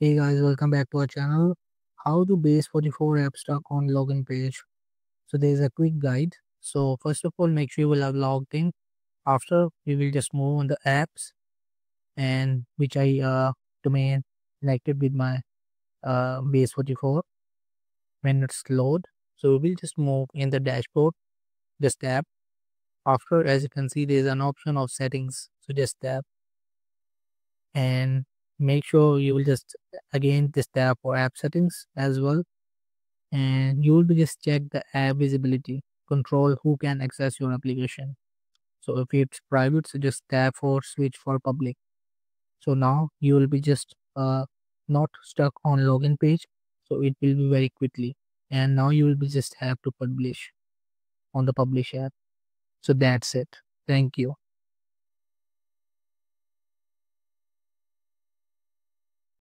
Hey guys, welcome back to our channel. How to Base44 App stuck on login page. So there's a quick guide. So first of all, make sure you will have logged in. After, we will just move on the apps and which I domain connected with my Base44 when it's load. So we will just move in the dashboard, just tap. After, as you can see, there's an option of settings. So just tap and make sure you will just again just tap for app settings as well, and you will be just check the app visibility, control who can access your application. So if it's private, so just tap for switch for public. So now you will be just not stuck on login page, so it will be very quickly, and now you will be just have to publish on the publish app. So that's it. Thank you.